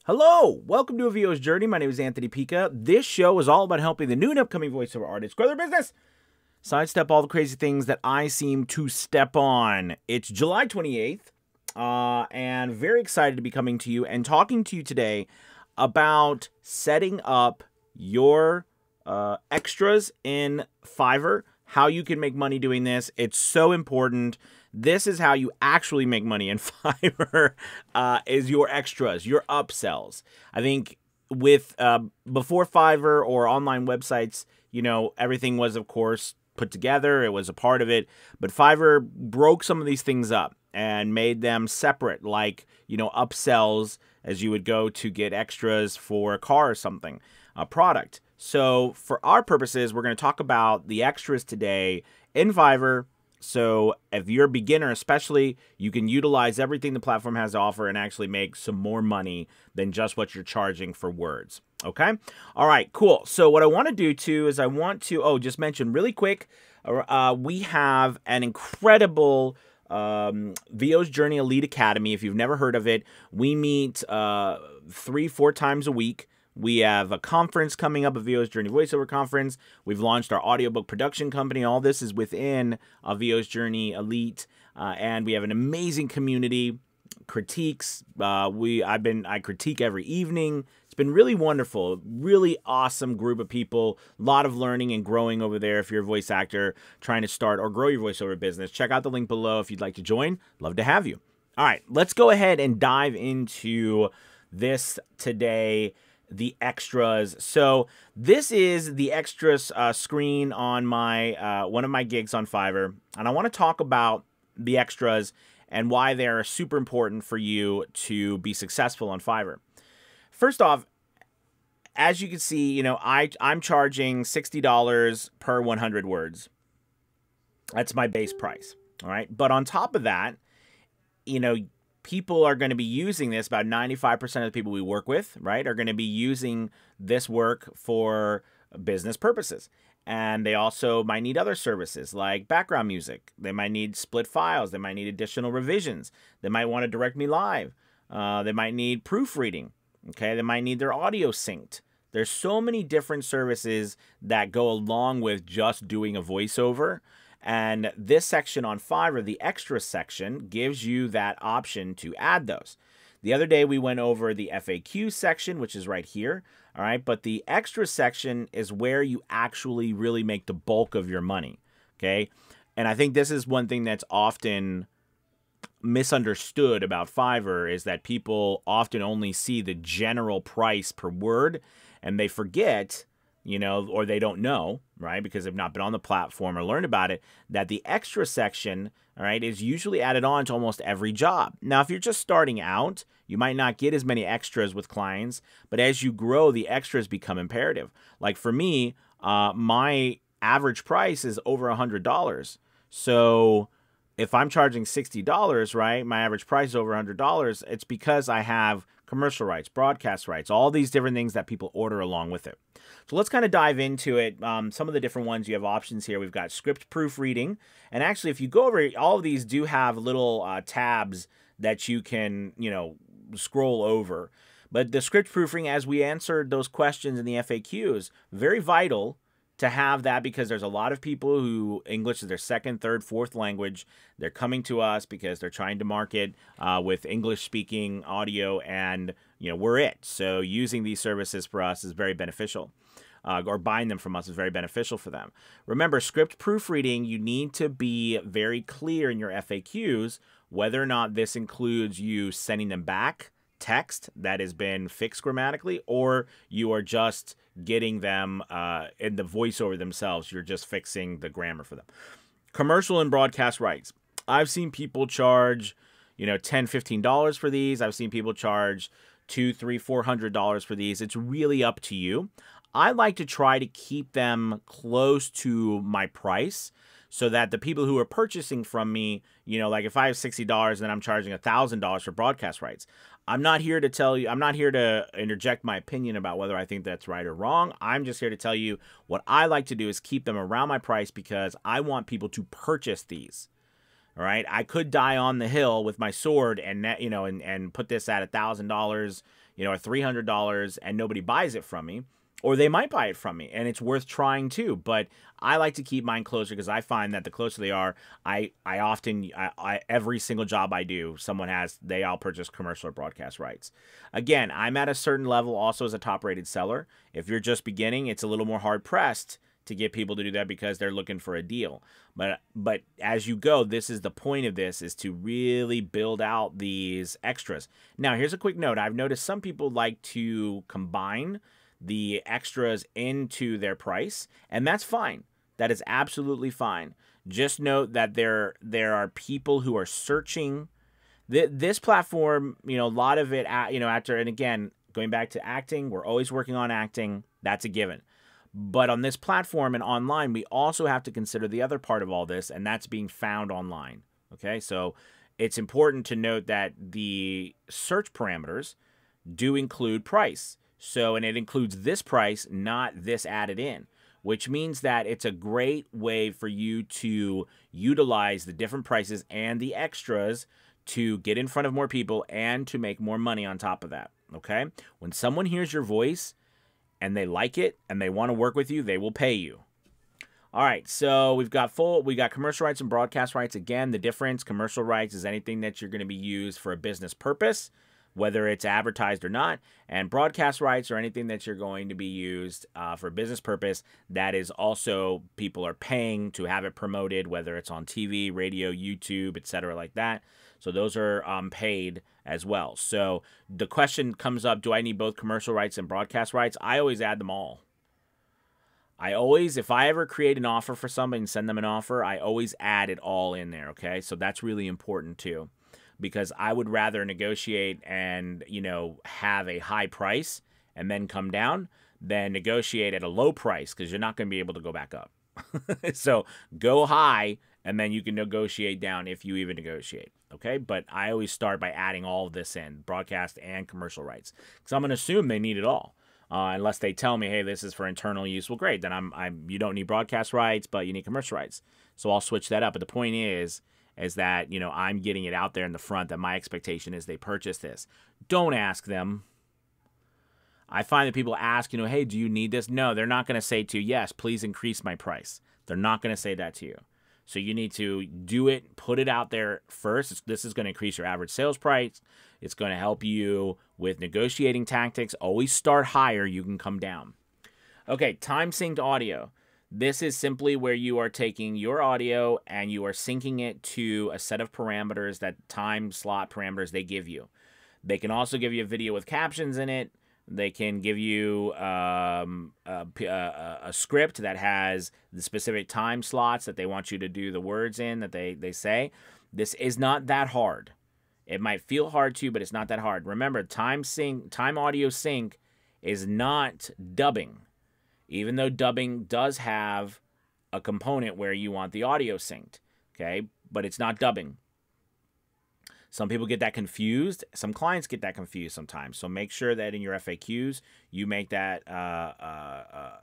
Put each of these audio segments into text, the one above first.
Hello, welcome to A VO's Journey. My name is Anthony Pica. This show is all about helping the new and upcoming voiceover artists grow their business, sidestep all the crazy things that I seem to step on. It's July 28th, and very excited to be coming to you and talking to you today about setting up your extras in Fiverr, how you can make money doing this. It's so important. This is how you actually make money in Fiverr, is your extras, your upsells. I think with before Fiverr or online websites, you know, everything was, of course, put together. It was a part of it. But Fiverr broke some of these things up and made them separate, like, you know, upsells as you would go to get extras for a car or something, a product. So for our purposes, we're going to talk about the extras today in Fiverr. So if you're a beginner especially, you can utilize everything the platform has to offer and actually make some more money than just what you're charging for words. Okay? All right, cool. So what I want to do too is I want to, just mention really quick, we have an incredible VO's Journey Elite Academy. If you've never heard of it, we meet 3-4 times a week. We have a conference coming up, a VO's Journey Voiceover Conference. We've launched our audiobook production company. All this is within a VO's Journey Elite. And we have an amazing community, critiques. I critique every evening. It's been really wonderful, really awesome group of people. A lot of learning and growing over there. If you're a voice actor trying to start or grow your voiceover business, check out the link below if you'd like to join. Love to have you. All right, let's go ahead and dive into this today. The extras. So this is the extras screen on my one of my gigs on Fiverr, and I want to talk about the extras and why they are super important for you to be successful on Fiverr. First off, as you can see, you know, I'm charging $60 per 100 words. That's my base price. All right, but on top of that, you know, people are going to be using this. About 95% of the people we work with, right, are going to be using this work for business purposes. And they also might need other services like background music. They might need split files. They might need additional revisions. They might want to direct me live. They might need proofreading. Okay, they might need their audio synced. There's so many different services that go along with just doing a voiceover. And this section on Fiverr, the extra section, gives you that option to add those. The other day we went over the FAQ section, which is right here. All right, but the extra section is where you actually really make the bulk of your money. Okay, and I think this is one thing that's often misunderstood about Fiverr, is that people often only see the general price per word and they forget, you know, or they don't know, right, because they've not been on the platform or learned about it, that the extra section, all right, is usually added on to almost every job. Now, if you're just starting out, you might not get as many extras with clients, but as you grow, the extras become imperative. Like for me, my average price is over $100. So if I'm charging $60, right, my average price is over $100, it's because I have commercial rights, broadcast rights, all these different things that people order along with it. So let's kind of dive into it. Some of the different ones, you have options here. We've got script proofreading. And actually, if you go over, all of these do have little tabs that you can, you know, scroll over. But the script proofreading, as we answered those questions in the FAQs, very vital to have that, because there's a lot of people who English is their second, third, fourth language. They're coming to us because they're trying to market with English speaking audio, and you know, we're it. So using these services for us is very beneficial, or buying them from us is very beneficial for them. Remember, script proofreading, you need to be very clear in your FAQs whether or not this includes you sending them back text that has been fixed grammatically, or you are just getting them in the voiceover themselves. You're just fixing the grammar for them. Commercial and broadcast rights. I've seen people charge, you know, $10, $15 for these. I've seen people charge $200, $300, $400 for these. It's really up to you. I like to try to keep them close to my price, so that the people who are purchasing from me, you know, like if I have $60 and I'm charging $1,000 for broadcast rights, I'm not here to tell you, I'm not here to interject my opinion about whether I think that's right or wrong. I'm just here to tell you what I like to do is keep them around my price, because I want people to purchase these. All right, I could die on the hill with my sword and and put this at $1,000, or $300, and nobody buys it from me, or they might buy it from me, and it's worth trying too. But I like to keep mine closer because I find that the closer they are, I often every single job I do, they all purchase commercial or broadcast rights. Again, I'm at a certain level also as a top-rated seller. If you're just beginning, it's a little more hard-pressed to get people to do that because they're looking for a deal. But as you go, this is the point of this, is to really build out these extras. Now, here's a quick note. I've noticed some people like to combine the extras into their price, and that's fine. That is absolutely fine. Just note that there are people who are searching. This platform, a lot of it, after, and again, going back to acting, we're always working on acting. That's a given. But on this platform and online, we also have to consider the other part of all this, and that's being found online. Okay, so it's important to note that the search parameters do include price. So, and it includes this price, not this added in, which means that it's a great way for you to utilize the different prices and the extras to get in front of more people and to make more money on top of that. Okay, when someone hears your voice and they like it and they want to work with you, they will pay you. All right, so we got commercial rights and broadcast rights. Again, the difference, commercial rights is anything that you're going to be used for a business purpose, whether it's advertised or not, and broadcast rights are anything that you're going to be used for a business purpose that is also people are paying to have it promoted, whether it's on TV, radio, YouTube, etc. like that. So those are paid as well. So the question comes up, do I need both commercial rights and broadcast rights? I always add them all. If I ever create an offer for somebody and send them an offer, I always add it all in there, okay? So that's really important too, because I would rather negotiate and, have a high price and then come down than negotiate at a low price, because you're not going to be able to go back up. So go high, and then you can negotiate down if you even negotiate, okay? But I always start by adding all of this in, broadcast and commercial rights, because I'm going to assume they need it all. Unless they tell me, hey, this is for internal use, well, great, then you don't need broadcast rights, but you need commercial rights. So I'll switch that up. But the point is that, I'm getting it out there in the front that my expectation is they purchase this. Don't ask them. I find that people ask, hey, do you need this? No, they're not going to say to you, yes, please increase my price. They're not going to say that to you. So you need to do it, put it out there first. This is going to increase your average sales price. It's going to help you with negotiating tactics. Always start higher. You can come down. Okay, time synced audio. This is simply where you are taking your audio and you are syncing it to a set of parameters, that time slot parameters they give you. They can also give you a video with captions in it. They can give you a script that has the specific time slots that they want you to do the words in that they say. This is not that hard. It might feel hard to you, but it's not that hard. Remember, time audio sync is not dubbing, even though dubbing does have a component where you want the audio synced, okay? But it's not dubbing. Some people get that confused. Some clients get that confused sometimes. So make sure that in your FAQs you make that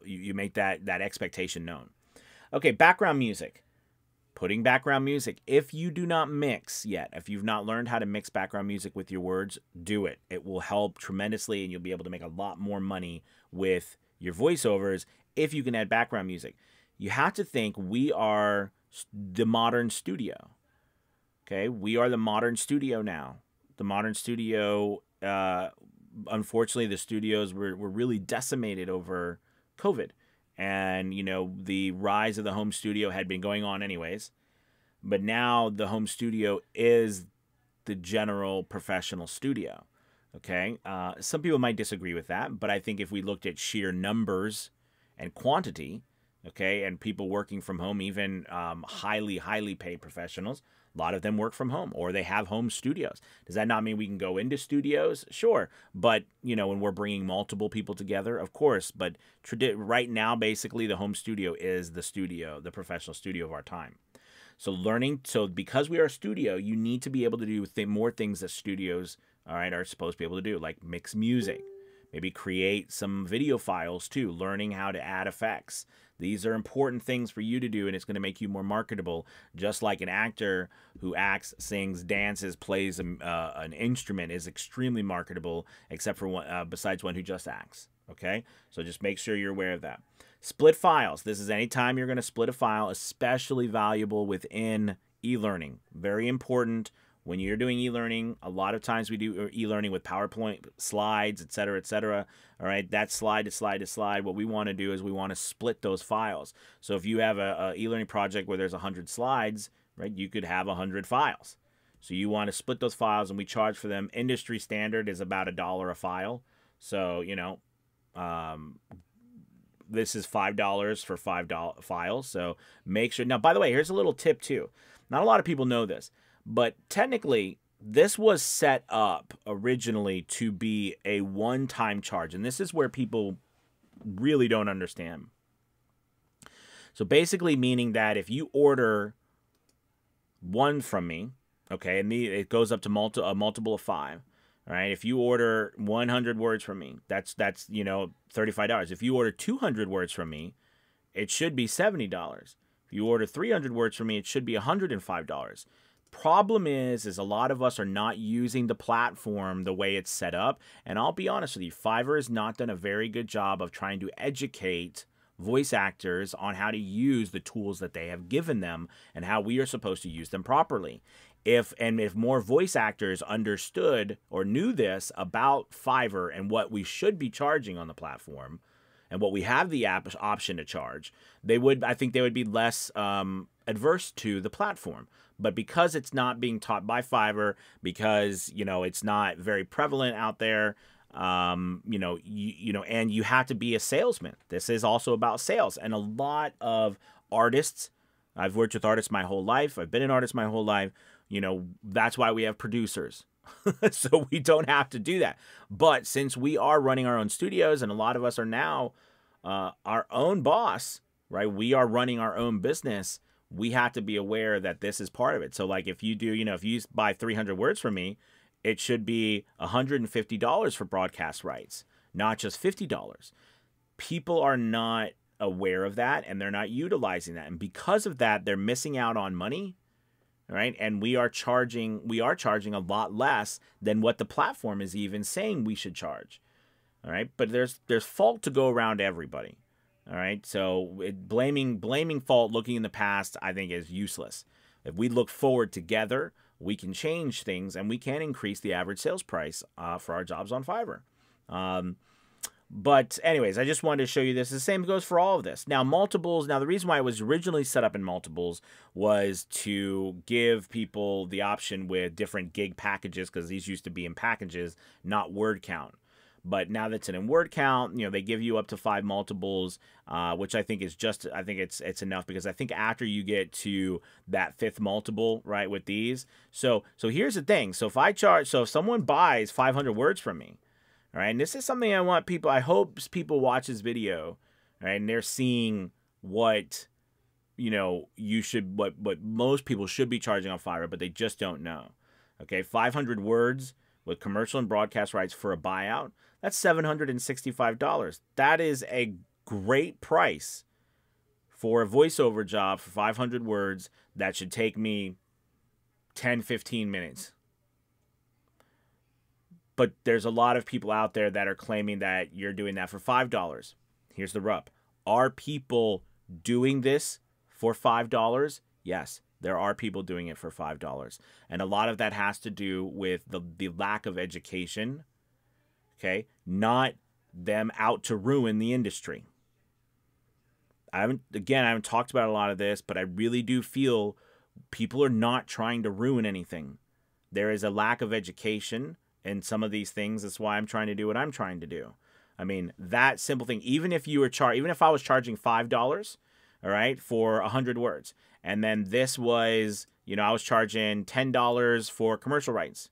that expectation known. Okay, background music. Putting background music. If you do not mix yet, if you've not learned how to mix background music with your words, do it. It will help tremendously, and you'll be able to make a lot more money with your voiceovers if you can add background music. You have to think we are the modern studio. Okay, we are the modern studio now. The modern studio, unfortunately, the studios were really decimated over COVID. And, the rise of the home studio had been going on anyways. But now the home studio is the general professional studio. Okay, some people might disagree with that. But I think if we looked at sheer numbers and quantity, okay, and people working from home, even highly paid professionals, a lot of them work from home or they have home studios. Does that not mean we can go into studios? Sure. But, when we're bringing multiple people together, of course. But right now, basically, the home studio is the studio, the professional studio of our time. So because we are a studio, you need to be able to do more things that studios, all right, are supposed to be able to do, like mix music, Maybe create some video files too, learning how to add effects. These are important things for you to do, and it's going to make you more marketable. Just like an actor who acts, sings, dances, plays an instrument is extremely marketable, except for one, besides one who just acts. Okay, so just make sure you're aware of that. Split files. This is anytime you're going to split a file, especially valuable within e-learning. Very important. When you're doing e-learning, a lot of times we do e-learning with PowerPoint slides, etc., etc. All right, that slide to slide to slide. What we want to do is we want to split those files. So if you have a e-learning project where there's 100 slides, right, you could have 100 files. So you want to split those files, and we charge for them. Industry standard is about $1 a file. So, you know, this is $5 for $5 files. So make sure. Now, by the way, here's a little tip too. Not a lot of people know this, but technically this was set up originally to be a one-time charge. And this is where people really don't understand. So basically meaning that if you order one from me, okay, and it goes up to a multiple of 5. All right, if you order 100 words from me, that's you know, $35. If you order 200 words from me, it should be $70. If you order 300 words from me, it should be $105. Problem is a lot of us are not using the platform the way it's set up. And I'll be honest with you, Fiverr has not done a very good job of trying to educate voice actors on how to use the tools that they have given them and how we are supposed to use them properly. If more voice actors understood or knew this about Fiverr and what we should be charging on the platform and what we have the option to charge, I think they would be less adverse to the platform. But because it's not being taught by Fiverr, because, you know, it's not very prevalent out there, you know, and you have to be a salesman. This is also about sales. And a lot of artists, I've worked with artists my whole life. I've been an artist my whole life. You know, that's why we have producers. So we don't have to do that. But since we are running our own studios, and a lot of us are now our own boss, right? We are running our own business. We have to be aware that this is part of it. So like if you do, you know, if you buy 300 words from me, it should be $150 for broadcast rights, not just $50. People are not aware of that, and they're not utilizing that. And because of that, they're missing out on money, right? And we are charging a lot less than what the platform is even saying we should charge. All right? But there's fault to go around everybody. All right? So blaming fault, looking in the past, I think is useless. If we look forward together, we can change things, and we can increase the average sales price for our jobs on Fiverr. But anyways, I just wanted to show you this. The same goes for all of this. Now, multiples. Now, the reason why it was originally set up in multiples was to give people the option with different gig packages, because these used to be in packages, not word count. But now that's in word count, you know, they give you up to 5 multiples, which I think is I think it's enough, because I think after you get to that 5th multiple, right, with these. So here's the thing. So if someone buys 500 words from me, all right, and this is something I hope people watch this video, right, and they're seeing what, you know, what most people should be charging on Fiverr, but they just don't know. Okay, 500 words with commercial and broadcast rights for a buyout, that's $765. That is a great price for a voiceover job for 500 words that should take me 10, 15 minutes. But there's a lot of people out there that are claiming that you're doing that for $5. Here's the rub. Are people doing this for $5? Yes, there are people doing it for $5. And a lot of that has to do with the lack of education, okay? Not them out to ruin the industry. I haven't talked about a lot of this, but I really do feel people are not trying to ruin anything. There is a lack of education in some of these things. That's why I'm trying to do what I'm trying to do. I mean, that simple thing, even if I was charging $5, all right, for 100 words, and then this was, you know, I was charging $10 for commercial rights,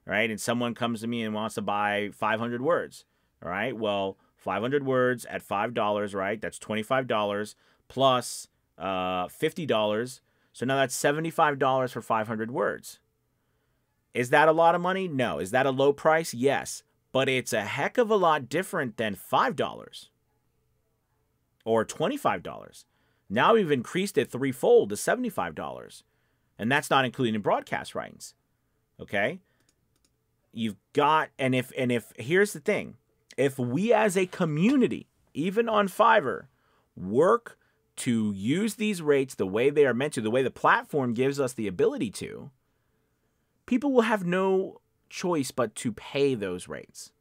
right? And someone comes to me and wants to buy 500 words, all right? Well, 500 words at $5, right? That's $25 plus $50. So now that's $75 for 500 words. Is that a lot of money? No. Is that a low price? Yes. but it's a heck of a lot different than $5 or $25. Now we've increased it threefold to $75. And that's not including broadcast rights. Okay? You've got, and if here's the thing, if we as a community, even on Fiverr, work to use these rates the way they are meant to, the way the platform gives us the ability to, people will have no choice but to pay those rates.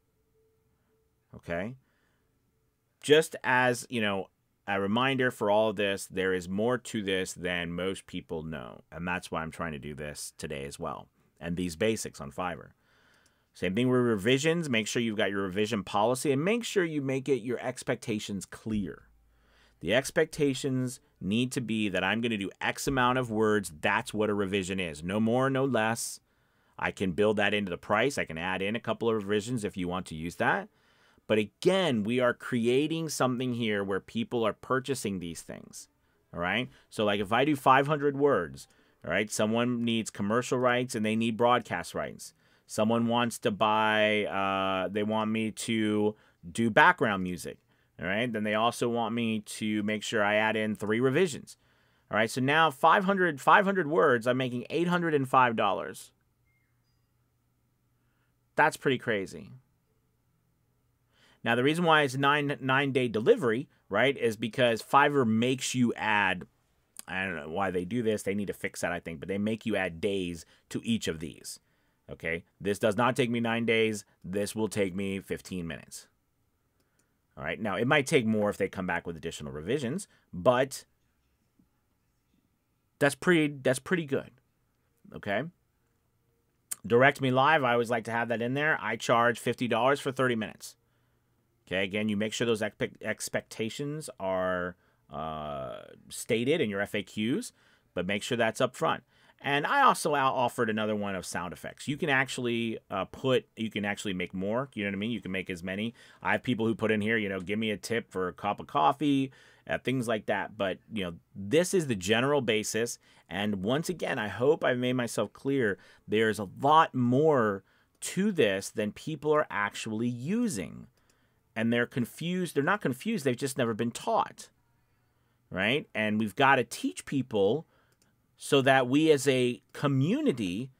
Okay? Just as, you know, a reminder for all of this, there is more to this than most people know. And that's why I'm trying to do this today as well. And these basics on Fiverr. Same thing with revisions. Make sure you've got your revision policy and make sure you make it your expectations clear. The expectations need to be that I'm going to do X amount of words. That's what a revision is. No more, no less. I can build that into the price. I can add in a couple of revisions if you want to use that. But again, we are creating something here where people are purchasing these things. All right. So like if I do 500 words, all right, someone needs commercial rights and they need broadcast rights. Someone wants to buy, they want me to do background music. All right. Then they also want me to make sure I add in 3 revisions. All right. So now 500 words, I'm making $805. That's pretty crazy. Now, the reason why it's nine-day delivery, right, is because Fiverr makes you add, I don't know why they do this. They need to fix that, I think, but they make you add days to each of these. Okay, this does not take me 9 days. This will take me 15 minutes. All right, now it might take more if they come back with additional revisions, but that's pretty good. Okay. Direct Me Live, I always like to have that in there. I charge $50 for 30 minutes. Okay, again, you make sure those expectations are stated in your FAQs, but make sure that's up front. And I also offered another one of sound effects. You can actually make more. You know what I mean? You can make as many. I have people who put in here, you know, give me a tip for a cup of coffee, things like that. But, you know, this is the general basis. And once again, I hope I've made myself clear. There's a lot more to this than people are actually using. And they're confused. They're not confused. They've just never been taught. Right? And we've got to teach people so that we as a community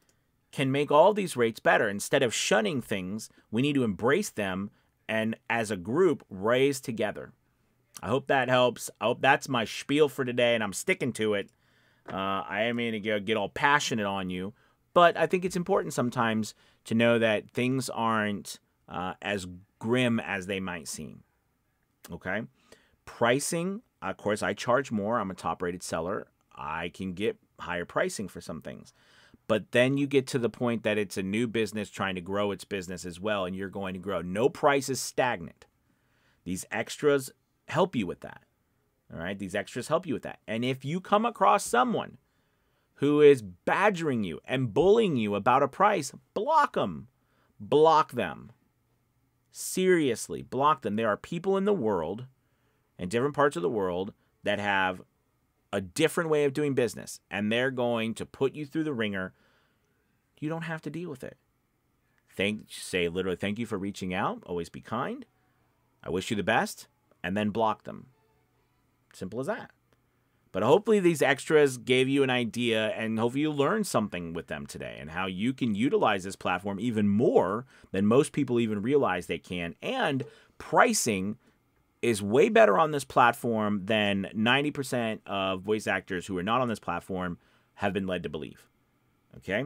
can make all these rates better. Instead of shunning things, we need to embrace them and as a group, raise together. I hope that helps. I hope that's my spiel for today, and I'm sticking to it. I am going to get all passionate on you. But I think it's important sometimes to know that things aren't as grim as they might seem. Okay? Pricing, of course, I charge more. I'm a top-rated seller. I can get higher pricing for some things. But then you get to the point that it's a new business trying to grow its business as well, and you're going to grow. No price is stagnant. These extras help you with that. All right? These extras help you with that. And if you come across someone who is badgering you and bullying you about a price, block them. Block them. Seriously, block them. There are people in the world, in different parts of the world, that have a different way of doing business, and they're going to put you through the ringer. You don't have to deal with it. Say literally, thank you for reaching out. Always be kind. I wish you the best, and then block them. Simple as that. But hopefully these extras gave you an idea, and hopefully you learned something with them today and how you can utilize this platform even more than most people even realize they can. And pricing is way better on this platform than 90% of voice actors who are not on this platform have been led to believe. Okay?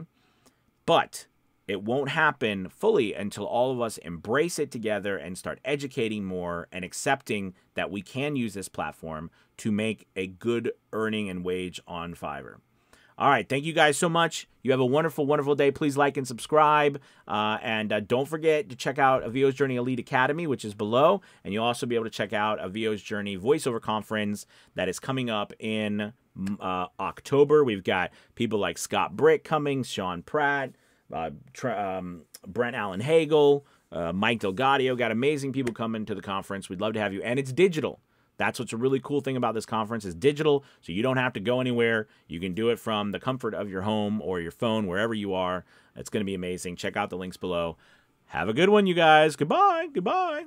But it won't happen fully until all of us embrace it together and start educating more and accepting that we can use this platform to make a good earning and wage on Fiverr. All right. Thank you guys so much. You have a wonderful, wonderful day. Please like and subscribe. And don't forget to check out Avio's Journey Elite Academy, which is below. And you'll also be able to check out Avio's Journey Voiceover Conference that is coming up in October. We've got people like Scott Brick coming, Sean Pratt, Brent Allen Hagel, Mike Delgadio. Got amazing people coming to the conference. We'd love to have you. And it's digital. That's what's a really cool thing about this conference is digital, so you don't have to go anywhere. You can do it from the comfort of your home or your phone, wherever you are. It's going to be amazing. Check out the links below. Have a good one, you guys. Goodbye. Goodbye.